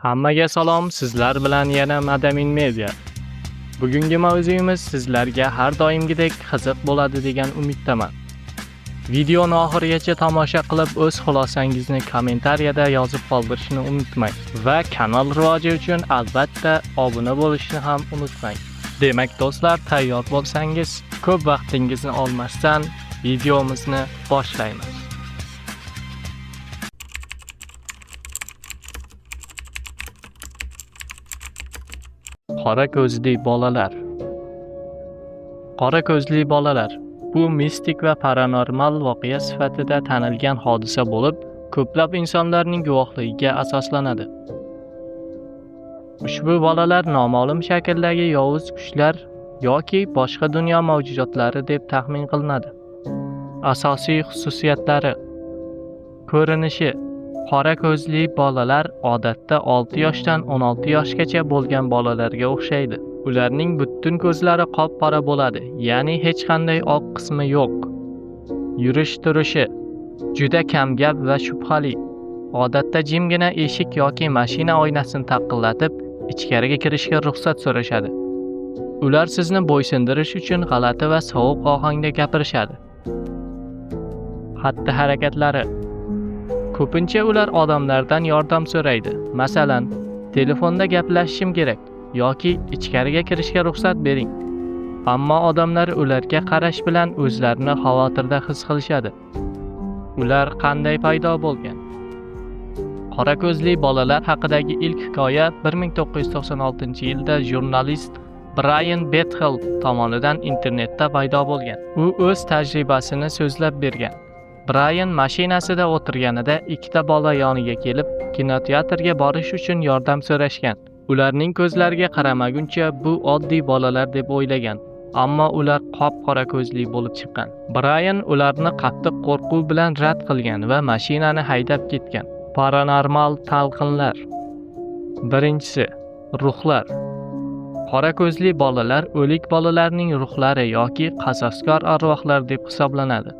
Hammaga salom, sizlar bilan yana Madamin Media. Bugungi mavzuyimiz sizlarga har doimgidek qiziq bo'ladi degan umiddaman. Videoni oxirigacha tomosha qilib, o'z xulosangizni kommentariyada yozib qoldirishni unutmang va kanal rivoji uchun albatta obuna bo'lishni ham unutmang. Demak do'stlar, tayyor bo'lsangiz, ko'p vaqtingizni olmasdan videomizni boshlaymiz. Qora ko'zli bolalar. Qora ko'zli bolalar bu mistik va paranormal voqea sifatida tanilgan hodisa bo'lib, ko'plab insonlarning guvohligiga asoslanadi. Ushbu bolalar noma'lum shakldagi yovuz kuchlar yoki boshqa dunyo mavjudotlari deb taxmin qilinadi. Asosiy xususiyatlari: ko'rinishi. Qora ko'zli bolalar odatda 6 yoshdan 16 yoshgacha bo'lgan bolalarga o'xshaydi. Ularning butun ko'zlari qop-qora bo'ladi, ya'ni hech qanday oq qismi yo'q. Yurish-turishi juda kamgap va shubhali. Odatda jimgina eshik yoki mashina oynasini taqillatib, ichkariga kirishga ruxsat so'rashadi. Ular sizni bo'ysundirish uchun g'alati va sovuq ohangda gapirishadi. Xatti-harakatlari: ko'pincha ular odamlardan yordam so'raydi. Masalan, telefonda gaplashishim kerak yoki ichkariga kirishga ruxsat bering. Ammo odamlar ularga qarash bilan o'zlarini xavotirda his qilishadi. Ular qanday paydo bo'lgan? Qora ko'zli bolalar haqidagi ilk hikoya 1996-yilda jurnalist Brian Bethel tomonidan internetda paydo bo'lgan. U o'z tajribasini so'zlab bergan. Brian mashinasida o'tirganida ikkita bola yoniga kelib, kinoteatrga borish uchun yordam so'rashgan. Ularning ko'zlariga qaramaguncha bu oddiy bolalar deb o'ylagan, ammo ular qop-qora ko'zli bo'lib chiqqan. Brian ularni qattiq qo'rquv bilan rad qilgan va mashinani haydab ketgan. Paranormal talqinlar. Birinchisi, ruhlar. Qora ko'zli bolalar o'lik bolalarning ruhlari yoki qasoskor arvohlar deb hisoblanadi.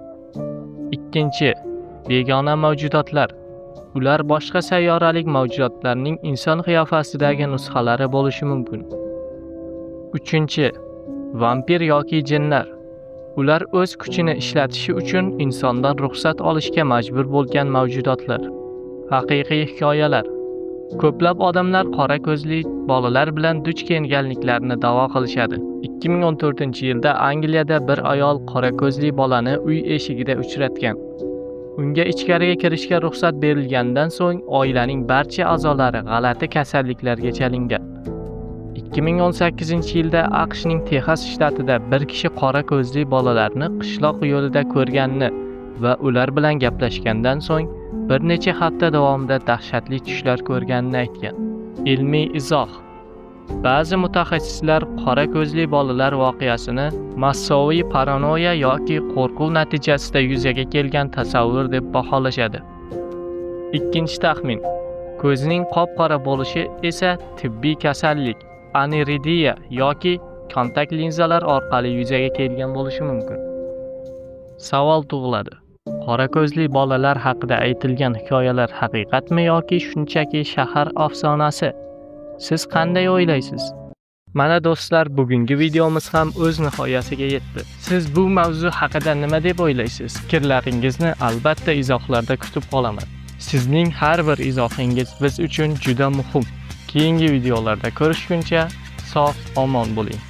Ikkinchi, begona mavjudotlar. Ular boshqa sayyoralik mavjudotlarning inson qiyofasidagi nusxalari bo'lishi mumkin. Uchinchi, vampir yoki jinlar. Ular o'z kuchini ishlatishi uchun insondan ruxsat olishga majbur bo'lgan mavjudotlar. Haqiqiy hikoyalar. Ko'plab odamlar qora ko'zli bolalar bilan duch kelganliklarini da'vo qilishadi. 2014-yilda Angliyada bir ayol qora ko'zli bolani uy eshigida uchratgan. Unga ichkariga kirishga ruxsat berilgandan so'ng oilaning barcha a'zolari g'alati kasalliklarga chalingan. 2018-yilda AQShning Texas shtatida bir kishi qora ko'zli bolalarni qishloq yo'lida ko'rganini va ular bilan gaplashgandan so'ng bir necha hafta davomida dahshatli tushlar ko'rganini aytgan. Ilmiy izoh. Ba'zi mutaxassislar qora ko'zli bolalar voqeasini massoviy paranoya yoki qo'rquv natijasida yuzaga kelgan tasavvur deb baholashadi. Ikkinchi taxmin. Ko'zning qop-qora bo'lishi esa tibbiy kasallik, aniridiya yoki kontakt linzalar orqali yuzaga kelgan bo'lishi mumkin. Savol tug'iladi. Qora ko'zli bolalar haqida aytilgan hikoyalar haqiqatmi yoki shunchaki shahar afsonasi? Siz qanday o'ylaysiz? Mana do'stlar, bugungi videomiz ham o'z nihoyasiga yetdi. Siz bu mavzu haqida nima deb o'ylaysiz? Fikrlaringizni albatta izohlarda kutib qolaman. Sizning har bir izohingiz biz uchun juda muhim. Keyingi videolarda ko'rishguncha sog'-omon bo'ling.